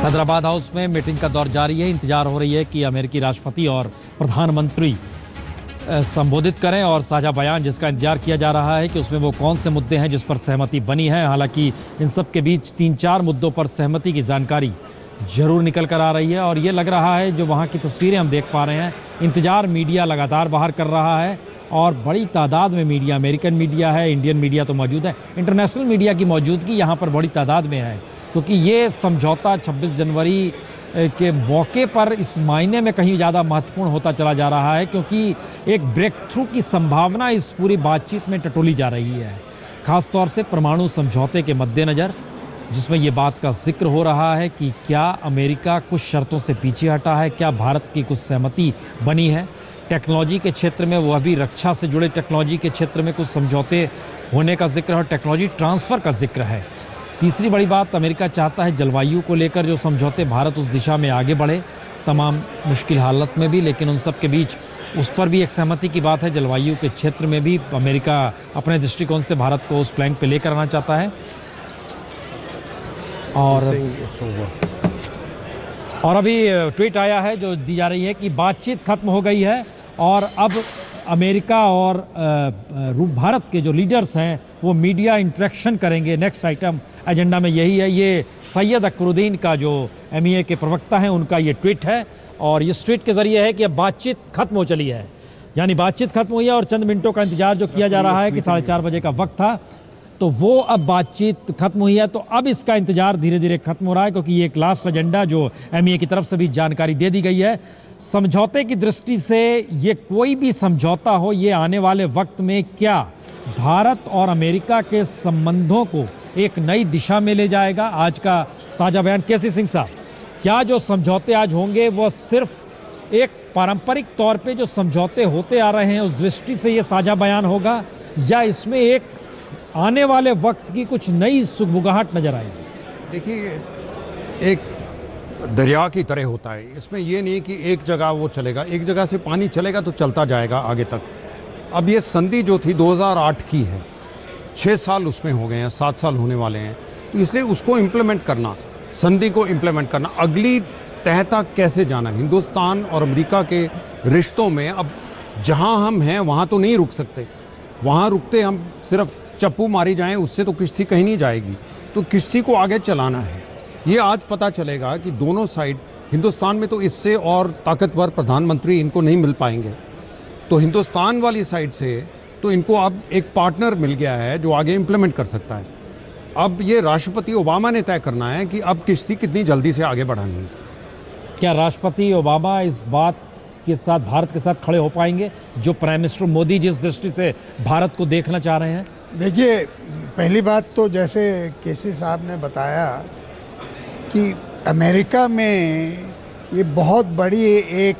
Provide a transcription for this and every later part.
Hyderabad house में meeting का दौर जारी है। इंतजार हो रही है कि अमेरिकी राष्ट्रपति और प्रधानमंत्री संबोधित करें और साझा बयान जिसका इंतजार किया जा रहा है कि उसमें वो कौन से मुद्दे हैं जिस पर सहमति बनी है। हालांकि इन सब के बीच 3-4 मुद्दों पर सहमति की जानकारी जरूर निकल कर आ रही है और ये लग रहा है, जो वहाँ की तस्वीरें हम देख पा रहे हैं, इंतजार मीडिया लगातार बाहर कर रहा है और बड़ी तादाद में मीडिया, अमेरिकन मीडिया है, इंडियन मीडिया तो मौजूद है, इंटरनेशनल मीडिया की मौजूदगी यहाँ पर बड़ी तादाद में है, क्योंकि ये समझौता 26 जनवरी के मौके पर इस मायने में कहीं ज़्यादा महत्वपूर्ण होता चला जा रहा है, क्योंकि एक ब्रेक थ्रू की संभावना इस पूरी बातचीत में टटोली जा रही है, खासतौर से परमाणु समझौते के मद्देनज़र, जिसमें ये बात का जिक्र हो रहा है कि क्या अमेरिका कुछ शर्तों से पीछे हटा है, क्या भारत की कुछ सहमति बनी है टेक्नोलॉजी के क्षेत्र में, वो अभी रक्षा से जुड़े टेक्नोलॉजी के क्षेत्र में कुछ समझौते होने का जिक्र है और टेक्नोलॉजी ट्रांसफ़र का जिक्र है। तीसरी बड़ी बात, अमेरिका चाहता है जलवायु को लेकर जो समझौते, भारत उस दिशा में आगे बढ़े तमाम मुश्किल हालत में भी, लेकिन उन सब के बीच उस पर भी एक सहमति की बात है। जलवायु के क्षेत्र में भी अमेरिका अपने दृष्टिकोण से भारत को उस प्लैंक पे लेकर आना चाहता है। और अभी ट्वीट आया है जो दी जा रही है कि बातचीत खत्म हो गई है और अब अमेरिका और भारत के जो लीडर्स हैं वो मीडिया इंटरेक्शन करेंगे। नेक्स्ट आइटम एजेंडा में यही है। ये सैयद अकबरुद्दीन का जो MEA के प्रवक्ता हैं उनका ये ट्वीट है और इस ट्वीट के ज़रिए है कि अब बातचीत खत्म हो चली है, यानी बातचीत खत्म हुई है और चंद मिनटों का इंतजार जो किया जा रहा है कि 4:30 बजे का वक्त था, तो वो अब बातचीत खत्म हुई है। तो अब इसका इंतजार धीरे धीरे खत्म हो रहा है, क्योंकि ये एक लास्ट एजेंडा जो MEA की तरफ से भी जानकारी दे दी गई है। समझौते की दृष्टि से ये कोई भी समझौता हो, ये आने वाले वक्त में क्या भारत और अमेरिका के संबंधों को एक नई दिशा में ले जाएगा। आज का साझा बयान, केसी सिंह साहब, क्या जो समझौते आज होंगे वो सिर्फ एक पारंपरिक तौर पे जो समझौते होते आ रहे हैं उस दृष्टि से ये साझा बयान होगा, या इसमें एक आने वाले वक्त की कुछ नई सुगबुगाहट नजर आएगी? देखिए, एक दरिया की तरह होता है, इसमें ये नहीं कि एक जगह वो चलेगा, एक जगह से पानी चलेगा तो चलता जाएगा आगे तक। अब ये संधि जो थी 2008 की है, 6 साल उसमें हो गए हैं, 7 साल होने वाले हैं, तो इसलिए उसको इम्प्लीमेंट करना, संधि को इम्प्लीमेंट करना, अगली तह तक कैसे जाना, हिंदुस्तान और अमेरिका के रिश्तों में अब जहाँ हम हैं वहाँ तो नहीं रुक सकते, वहाँ रुकते हम सिर्फ चप्पू मारी जाएं उससे तो किश्ती कहीं नहीं जाएगी, तो किश्ती को आगे चलाना है। ये आज पता चलेगा कि दोनों साइड, हिंदुस्तान में तो इससे और ताकतवर प्रधानमंत्री इनको नहीं मिल पाएंगे, तो हिंदुस्तान वाली साइड से तो इनको अब एक पार्टनर मिल गया है जो आगे इम्प्लीमेंट कर सकता है। अब ये राष्ट्रपति ओबामा ने तय करना है कि अब किश्ती कितनी जल्दी से आगे बढ़ानी है। क्या राष्ट्रपति ओबामा इस बात के साथ, भारत के साथ खड़े हो पाएंगे जो प्राइम मिनिस्टर मोदी जिस दृष्टि से भारत को देखना चाह रहे हैं? देखिए, पहली बात तो जैसे केसी साहब ने बताया कि अमेरिका में ये बहुत बड़ी एक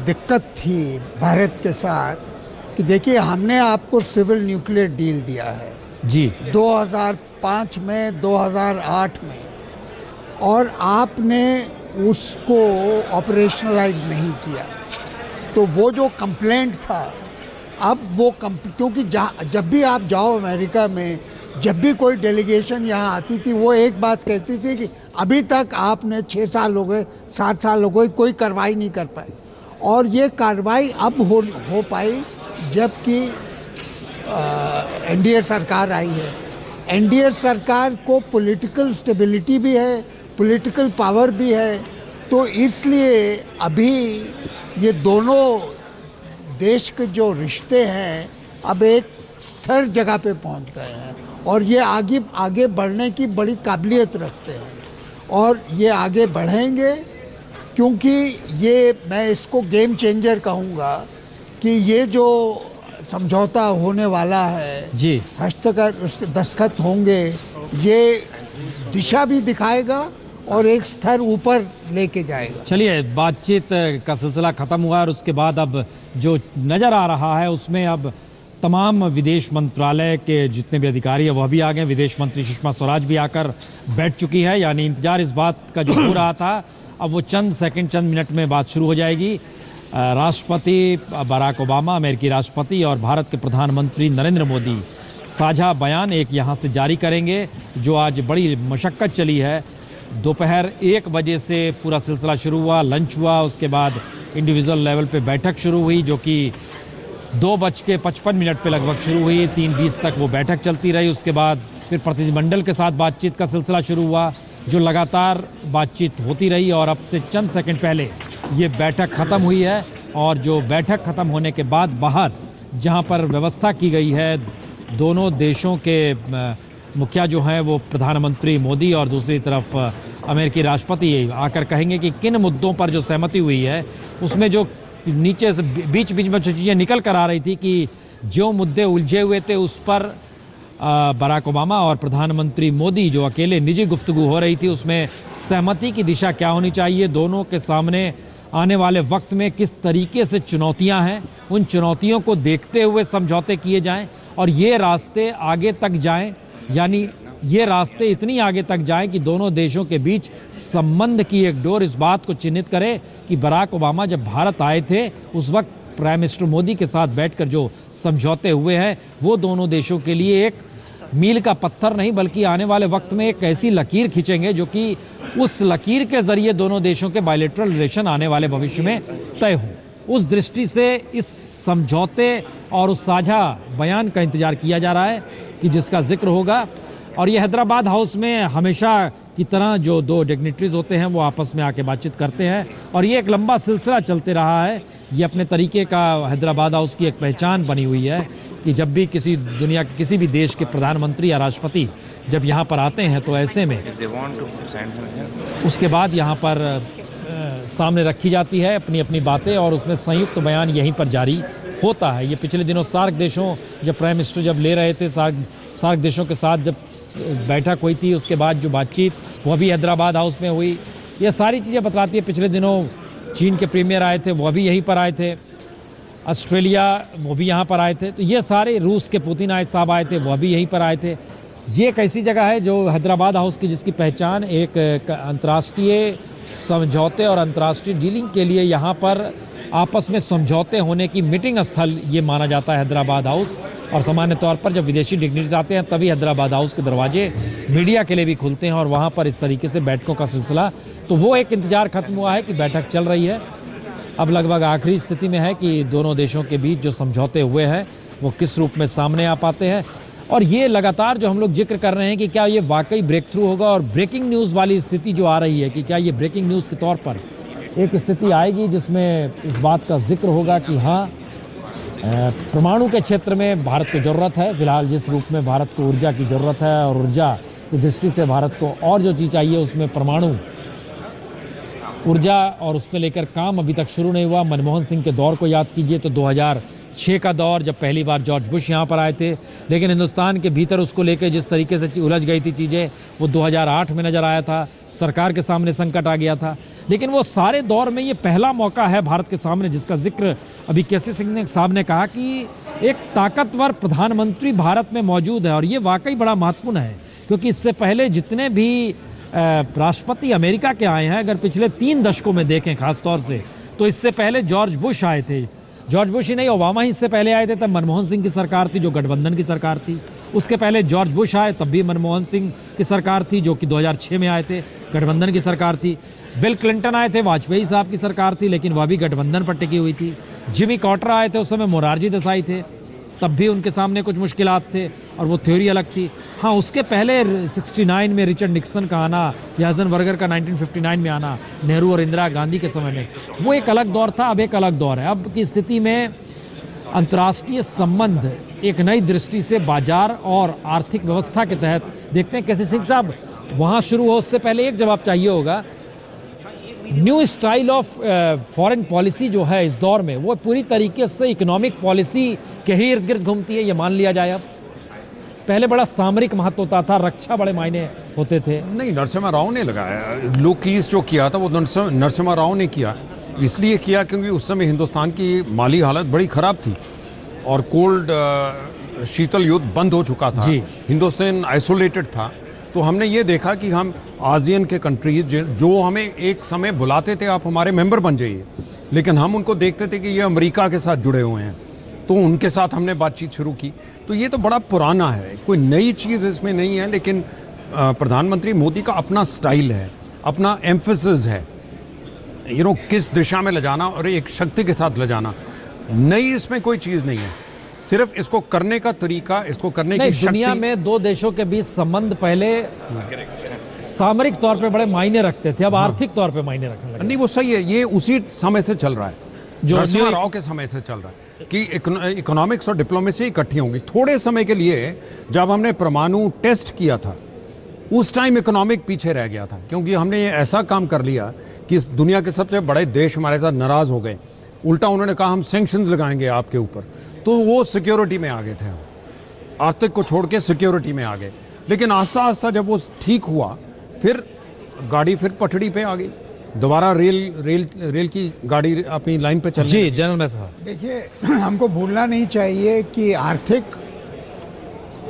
दिक्कत थी भारत के साथ कि देखिए, हमने आपको सिविल न्यूक्लियर डील दिया है जी 2005 में, 2008 में, और आपने उसको ऑपरेशनलाइज नहीं किया। तो वो जो कंप्लेंट था, अब वो क्योंकि जब भी आप जाओ अमेरिका में, जब भी कोई डेलीगेशन यहाँ आती थी, वो एक बात कहती थी कि अभी तक आपने 6 साल हो गए, 7 साल हो गए, कोई कार्रवाई नहीं कर पाई। और ये कार्रवाई अब हो पाई जबकि NDA सरकार आई है। NDA सरकार को पॉलिटिकल स्टेबिलिटी भी है, पॉलिटिकल पावर भी है, तो इसलिए अभी ये दोनों देश के जो रिश्ते हैं अब एक स्थिर जगह पे पहुंच गए हैं और ये आगे बढ़ने की बड़ी काबिलियत रखते हैं और ये आगे बढ़ेंगे, क्योंकि ये, मैं इसको गेम चेंजर कहूँगा कि ये जो समझौता होने वाला है जी, हस्तक्षेप, उसके दस्तखत होंगे, ये दिशा भी दिखाएगा और एक स्तर ऊपर लेके जाएगा। चलिए, बातचीत का सिलसिला खत्म हुआ और उसके बाद अब जो नज़र आ रहा है उसमें अब तमाम विदेश मंत्रालय के जितने भी अधिकारी हैं वह भी आ गए। विदेश मंत्री सुषमा स्वराज भी आकर बैठ चुकी है, यानी इंतजार इस बात का जो हो रहा था अब वो चंद सेकंड, चंद मिनट में बात शुरू हो जाएगी। राष्ट्रपति बराक ओबामा, अमेरिकी राष्ट्रपति, और भारत के प्रधानमंत्री नरेंद्र मोदी साझा बयान एक यहाँ से जारी करेंगे, जो आज बड़ी मशक्क़त चली है दोपहर 1 बजे से पूरा सिलसिला शुरू हुआ, लंच हुआ, उसके बाद इंडिविजुअल लेवल पे बैठक शुरू हुई जो कि 2:55 पे लगभग शुरू हुई। 3:20 तक वो बैठक चलती रही। उसके बाद फिर प्रतिनिधिमंडल के साथ बातचीत का सिलसिला शुरू हुआ जो लगातार बातचीत होती रही और अब से चंद सेकंड पहले ये बैठक ख़त्म हुई है। और जो बैठक ख़त्म होने के बाद बाहर जहाँ पर व्यवस्था की गई है, दोनों देशों के मुखिया जो हैं वो प्रधानमंत्री मोदी और दूसरी तरफ अमेरिकी राष्ट्रपति आकर कहेंगे कि किन मुद्दों पर जो सहमति हुई है। उसमें जो नीचे से बीच बीच में जो चीज़ें निकल कर आ रही थी कि जो मुद्दे उलझे हुए थे उस पर बराक ओबामा और प्रधानमंत्री मोदी जो अकेले निजी गुफ्तगू हो रही थी उसमें सहमति की दिशा क्या होनी चाहिए, दोनों के सामने आने वाले वक्त में किस तरीके से चुनौतियां हैं, उन चुनौतियों को देखते हुए समझौते किए जाएं और ये रास्ते आगे तक जाएं, यानी ये रास्ते इतनी आगे तक जाएं कि दोनों देशों के बीच संबंध की एक डोर इस बात को चिन्हित करे कि बराक ओबामा जब भारत आए थे उस वक्त प्राइम मिनिस्टर मोदी के साथ बैठकर जो समझौते हुए हैं वो दोनों देशों के लिए एक मील का पत्थर नहीं बल्कि आने वाले वक्त में एक ऐसी लकीर खींचेंगे जो कि उस लकीर के ज़रिए दोनों देशों के बायलैटरल रिलेशन आने वाले भविष्य में तय हों। उस दृष्टि से इस समझौते और उस साझा बयान का इंतज़ार किया जा रहा है कि जिसका जिक्र होगा। और ये हैदराबाद हाउस में हमेशा की तरह जो दो डिग्निटरीज होते हैं वो आपस में आके बातचीत करते हैं और ये एक लंबा सिलसिला चलते रहा है। ये अपने तरीके का हैदराबाद हाउस की एक पहचान बनी हुई है कि जब भी किसी दुनिया के किसी भी देश के प्रधानमंत्री या राष्ट्रपति जब यहाँ पर आते हैं तो ऐसे में उसके बाद यहाँ पर सामने रखी जाती है अपनी अपनी बातें और उसमें संयुक्त बयान यहीं पर जारी होता है। ये पिछले दिनों सार्क देशों जब प्राइम मिनिस्टर जब ले रहे थे सार्क देशों के साथ जब बैठक हुई थी उसके बाद जो बातचीत वह भी हैदराबाद हाउस में हुई। ये सारी चीज़ें बतलाती है। पिछले दिनों चीन के प्रीमियर आए थे, वह भी यहीं पर आए थे, ऑस्ट्रेलिया वो भी यहाँ पर आए थे, तो ये सारे रूस के पुतिन साहब आए थे, वह भी यहीं पर आए थे। ये एक ऐसी जगह है जो हैदराबाद हाउस की जिसकी पहचान एक अंतर्राष्ट्रीय समझौते और अंतर्राष्ट्रीय डीलिंग के लिए यहाँ पर आपस में समझौते होने की मीटिंग स्थल ये माना जाता है हैदराबाद हाउस। और सामान्य तौर पर जब विदेशी डिग्निटरीज आते हैं तभी हैदराबाद हाउस के दरवाजे मीडिया के लिए भी खुलते हैं और वहाँ पर इस तरीके से बैठकों का सिलसिला, तो वो एक इंतज़ार खत्म हुआ है कि बैठक चल रही है। अब लगभग आखिरी स्थिति में है कि दोनों देशों के बीच जो समझौते हुए हैं वो किस रूप में सामने आ पाते हैं। और ये लगातार जो हम लोग जिक्र कर रहे हैं कि क्या ये वाकई ब्रेक थ्रू होगा और ब्रेकिंग न्यूज़ वाली स्थिति जो आ रही है कि क्या ये ब्रेकिंग न्यूज़ के तौर पर एक स्थिति आएगी जिसमें इस बात का जिक्र होगा कि हाँ परमाणु के क्षेत्र में भारत को ज़रूरत है। फिलहाल जिस रूप में भारत को ऊर्जा की ज़रूरत है और ऊर्जा की दृष्टि से भारत को और जो चीज़ चाहिए उसमें परमाणु ऊर्जा और उसमें लेकर काम अभी तक शुरू नहीं हुआ। मनमोहन सिंह के दौर को याद कीजिए तो 2006 का दौर जब पहली बार जॉर्ज बुश यहाँ पर आए थे, लेकिन हिंदुस्तान के भीतर उसको लेकर जिस तरीके से उलझ गई थी चीज़ें वो 2008 में नज़र आया था। सरकार के सामने संकट आ गया था, लेकिन वो सारे दौर में ये पहला मौका है भारत के सामने जिसका जिक्र अभी केसी सिंह साहब ने कहा कि एक ताकतवर प्रधानमंत्री भारत में मौजूद है। और ये वाकई बड़ा महत्वपूर्ण है क्योंकि इससे पहले जितने भी राष्ट्रपति अमेरिका के आए हैं, अगर पिछले 3 दशकों में देखें खास तौर से, तो इससे पहले जॉर्ज बुश आए थे। जॉर्ज बुश ही नहीं, ओबामा ही इससे पहले आए थे, तब मनमोहन सिंह की सरकार थी जो गठबंधन की सरकार थी। उसके पहले जॉर्ज बुश आए तब भी मनमोहन सिंह की सरकार थी जो कि 2006 में आए थे, गठबंधन की सरकार थी। बिल क्लिंटन आए थे, वाजपेयी साहब की सरकार थी लेकिन वह भी गठबंधन पर टिकी हुई थी। जिमी कार्टर आए थे, उस समय मोरारजी देसाई थे, तब भी उनके सामने कुछ मुश्किलात थे और वो थ्योरी अलग थी। हाँ, उसके पहले 69 में रिचर्ड निक्सन का आना या आइजनबर्गर का 1959 में आना, नेहरू और इंदिरा गांधी के समय में, वो एक अलग दौर था। अब एक अलग दौर है। अब की स्थिति में अंतर्राष्ट्रीय संबंध एक नई दृष्टि से बाजार और आर्थिक व्यवस्था के तहत देखते हैं। केसी सिंह साहब वहाँ शुरू हो उससे पहले एक जवाब चाहिए होगा। New style of foreign policy जो है इस दौर में वो पूरी तरीके से इकोनॉमिक पॉलिसी के ही इर्द गिर्द घूमती है, ये मान लिया जाए। अब पहले बड़ा सामरिक महत्व होता था, रक्षा बड़े मायने होते थे। नहीं, नरसिम्हा राव ने लगाया। लोकीज जो किया था वो नरसिम्हा राव ने किया। इसलिए किया क्योंकि उस समय हिंदुस्तान की माली हालत बड़ी ख़राब थी और कोल्ड शीतल युद्ध बंद हो चुका था, हिंदुस्तान आइसोलेटेड था। तो हमने ये देखा कि हम आसियान के कंट्रीज जो हमें एक समय बुलाते थे आप हमारे मेंबर बन जाइए, लेकिन हम उनको देखते थे कि ये अमेरिका के साथ जुड़े हुए हैं, तो उनके साथ हमने बातचीत शुरू की। तो ये तो बड़ा पुराना है, कोई नई चीज़ इसमें नहीं है, लेकिन प्रधानमंत्री मोदी का अपना स्टाइल है अपना एम्फेसिस है, किस दिशा में ले जाना और एक शक्ति के साथ ले जाना। नई इसमें कोई चीज़ नहीं है, सिर्फ इसको करने का तरीका, इसको करने की शक्ति। दुनिया में दो देशों के बीच संबंध पहले सामरिक तौर पे बड़े मायने रखते थे, अब आर्थिक तौर पे मायने रखने लगे। नहीं, वो सही है, ये उसी समय से चल रहा है, जो नरसिम्हा राव के समय से चल रहा है कि इकोनॉमिक्स और डिप्लोमेसी इकट्ठी होंगी। थोड़े समय के लिए जब हमने परमाणु टेस्ट किया था, उस टाइम इकोनॉमिक पीछे रह गया था, क्योंकि हमने ये ऐसा काम कर लिया कि दुनिया के सबसे बड़े देश हमारे साथ नाराज हो गए। उल्टा उन्होंने कहा हम सैंक्शंस लगाएंगे आपके ऊपर, तो वो सिक्योरिटी में आ गए थे, आर्थिक को छोड़ के सिक्योरिटी में आ गए। लेकिन आस्ता आस्ता जब वो ठीक हुआ, फिर गाड़ी फिर पटड़ी पे आ गई, दोबारा रेल की गाड़ी अपनी लाइन पे चल। जी जनरल में था। देखिए, हमको भूलना नहीं चाहिए कि आर्थिक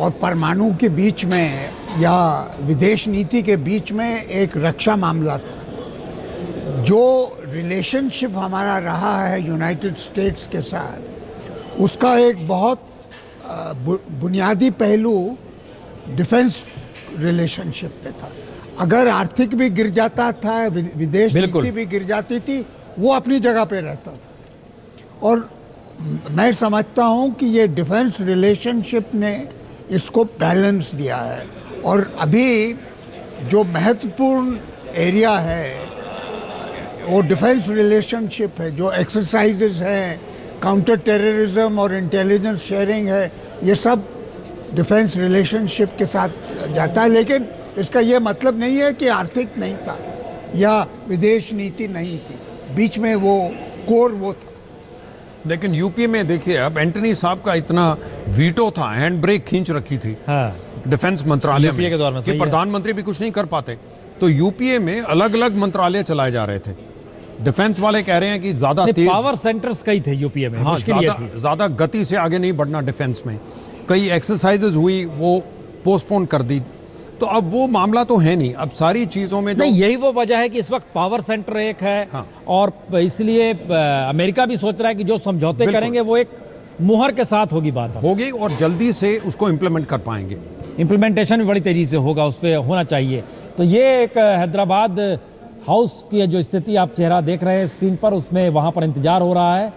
और परमाणु के बीच में या विदेश नीति के बीच में एक रक्षा मामला था। जो रिलेशनशिप हमारा रहा है यूनाइटेड स्टेट्स के साथ, उसका एक बहुत बुनियादी पहलू डिफेंस रिलेशनशिप पे था। अगर आर्थिक भी गिर जाता था, विदेश नीति भी गिर जाती थी, वो अपनी जगह पे रहता था। और मैं समझता हूँ कि ये डिफेंस रिलेशनशिप ने इसको बैलेंस दिया है। और अभी जो महत्वपूर्ण एरिया है वो डिफेंस रिलेशनशिप है, जो एक्सरसाइजेस हैं, काउंटर टेररिज्म और इंटेलिजेंस शेयरिंग है, ये सब डिफेंस रिलेशनशिप के साथ जाता है। लेकिन इसका ये मतलब नहीं है कि आर्थिक नहीं था या विदेश नीति नहीं थी, बीच में वो कोर वो था। लेकिन यूपीए में देखिए, अब एंटनी साहब का इतना वीटो था, हैंड ब्रेक खींच रखी थी डिफेंस मंत्रालय में, के दौर में कि प्रधानमंत्री भी कुछ नहीं कर पाते। तो यूपीए में अलग अलग मंत्रालय चलाए जा रहे थे। डिफेंस वाले कह रहे हैं कि ज्यादा तेज पावर सेंटर्स कई थे यूपीए में। हाँ, ज्यादा गति से आगे नहीं बढ़ना डिफेंस में। कई एक्सरसाइजेज हुई, वो पोस्टपोन कर दी। तो अब वो मामला तो है नहीं, अब सारी चीजों में नहीं, यही वो वजह है कि इस वक्त पावर सेंटर एक है। हाँ। और इसलिए अमेरिका भी सोच रहा है कि जो समझौते करेंगे वो एक मुहर के साथ होगी, बात होगी और जल्दी से उसको इम्प्लीमेंट कर पाएंगे। इम्प्लीमेंटेशन भी बड़ी तेजी से होगा, उस पर होना चाहिए। तो ये एक हैदराबाद हाउस की जो स्थिति आप चेहरा देख रहे हैं स्क्रीन पर, उसमें वहाँ पर इंतजार हो रहा है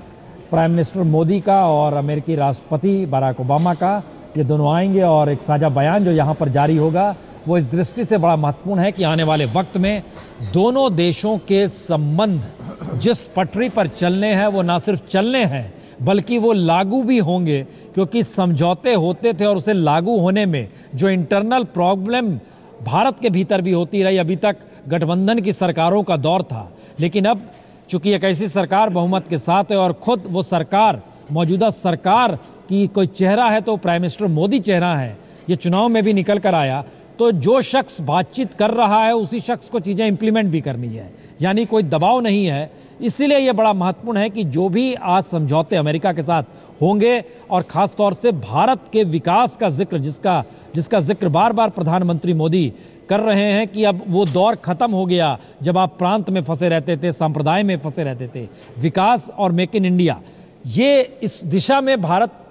प्राइम मिनिस्टर मोदी का और अमेरिकी राष्ट्रपति बराक ओबामा का। ये दोनों आएंगे और एक साझा बयान जो यहाँ पर जारी होगा वो इस दृष्टि से बड़ा महत्वपूर्ण है कि आने वाले वक्त में दोनों देशों के संबंध जिस पटरी पर चलने हैं वो ना सिर्फ चलने हैं बल्कि वो लागू भी होंगे, क्योंकि समझौते होते थे और उसे लागू होने में जो इंटरनल प्रॉब्लम भारत के भीतर भी होती रही। अभी तक गठबंधन की सरकारों का दौर था, लेकिन अब चूंकि एक ऐसी सरकार बहुमत के साथ है और खुद वो सरकार मौजूदा सरकार की कोई चेहरा है तो प्राइम मिनिस्टर मोदी चेहरा है, ये चुनाव में भी निकल कर आया। तो जो शख्स बातचीत कर रहा है उसी शख्स को चीज़ें इंप्लीमेंट भी करनी है, यानी कोई दबाव नहीं है। इसीलिए यह बड़ा महत्वपूर्ण है कि जो भी आज समझौते अमेरिका के साथ होंगे और ख़ास तौर से भारत के विकास का जिक्र जिसका जिक्र बार बार प्रधानमंत्री मोदी कर रहे हैं कि अब वो दौर ख़त्म हो गया जब आप प्रांत में फंसे रहते थे, संप्रदाय में फंसे रहते थे। विकास और मेक इन इंडिया, ये इस दिशा में भारत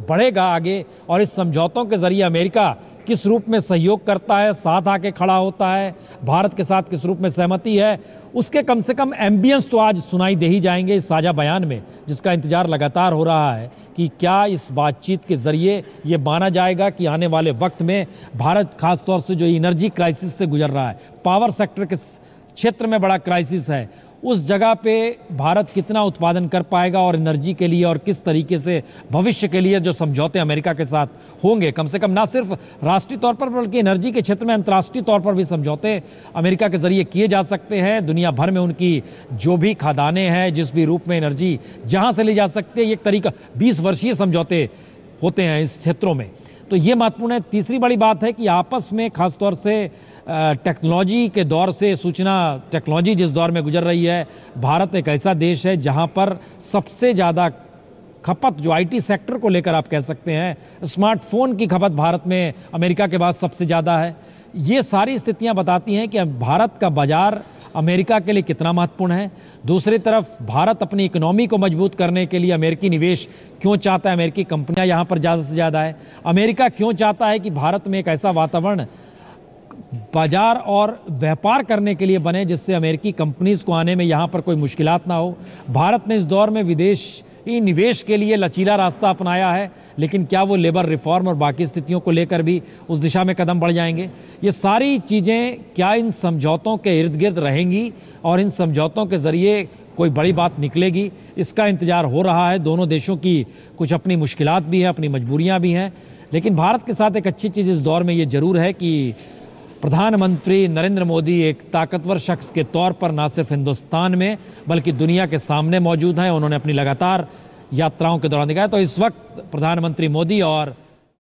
बढ़ेगा आगे। और इस समझौतों के ज़रिए अमेरिका किस रूप में सहयोग करता है, साथ आके खड़ा होता है, भारत के साथ किस रूप में सहमति है, उसके कम से कम एम्बियंस तो आज सुनाई दे ही जाएंगे इस साझा बयान में, जिसका इंतजार लगातार हो रहा है कि क्या इस बातचीत के ज़रिए ये माना जाएगा कि आने वाले वक्त में भारत खास तौर से जो एनर्जी क्राइसिस से गुजर रहा है, पावर सेक्टर के क्षेत्र में बड़ा क्राइसिस है, उस जगह पे भारत कितना उत्पादन कर पाएगा और एनर्जी के लिए और किस तरीके से भविष्य के लिए जो समझौते अमेरिका के साथ होंगे, कम से कम ना सिर्फ राष्ट्रीय तौर पर बल्कि एनर्जी के क्षेत्र में अंतर्राष्ट्रीय तौर पर भी समझौते अमेरिका के ज़रिए किए जा सकते हैं। दुनिया भर में उनकी जो भी खादानें हैं, जिस भी रूप में एनर्जी जहाँ से ली जा सकती है, ये एक तरीका 20 वर्षीय समझौते होते हैं इस क्षेत्रों में। तो ये महत्वपूर्ण है। तीसरी बड़ी बात है कि आपस में खास तौर से टेक्नोलॉजी के दौर से, सूचना टेक्नोलॉजी जिस दौर में गुजर रही है, भारत एक ऐसा देश है जहां पर सबसे ज़्यादा खपत जो आईटी सेक्टर को लेकर आप कह सकते हैं, स्मार्टफोन की खपत भारत में अमेरिका के बाद सबसे ज़्यादा है। ये सारी स्थितियां बताती हैं कि भारत का बाज़ार अमेरिका के लिए कितना महत्वपूर्ण है। दूसरी तरफ भारत अपनी इकोनॉमी को मजबूत करने के लिए अमेरिकी निवेश क्यों चाहता है, अमेरिकी कंपनियां यहाँ पर ज़्यादा से ज़्यादा है। अमेरिका क्यों चाहता है कि भारत में एक ऐसा वातावरण बाजार और व्यापार करने के लिए बने, जिससे अमेरिकी कंपनीज को आने में यहाँ पर कोई मुश्किलात ना हो। भारत ने इस दौर में विदेशी निवेश के लिए लचीला रास्ता अपनाया है, लेकिन क्या वो लेबर रिफॉर्म और बाकी स्थितियों को लेकर भी उस दिशा में कदम बढ़ जाएंगे? ये सारी चीज़ें क्या इन समझौतों के इर्द गिर्द रहेंगी और इन समझौतों के ज़रिए कोई बड़ी बात निकलेगी? इसका इंतजार हो रहा है। दोनों देशों की कुछ अपनी मुश्किलात भी हैं, अपनी मजबूरियाँ भी हैं, लेकिन भारत के साथ एक अच्छी चीज़ इस दौर में ये ज़रूर है कि प्रधानमंत्री नरेंद्र मोदी एक ताकतवर शख्स के तौर पर न सिर्फ हिंदुस्तान में बल्कि दुनिया के सामने मौजूद हैं। उन्होंने अपनी लगातार यात्राओं के दौरान दिखाया। तो इस वक्त प्रधानमंत्री मोदी और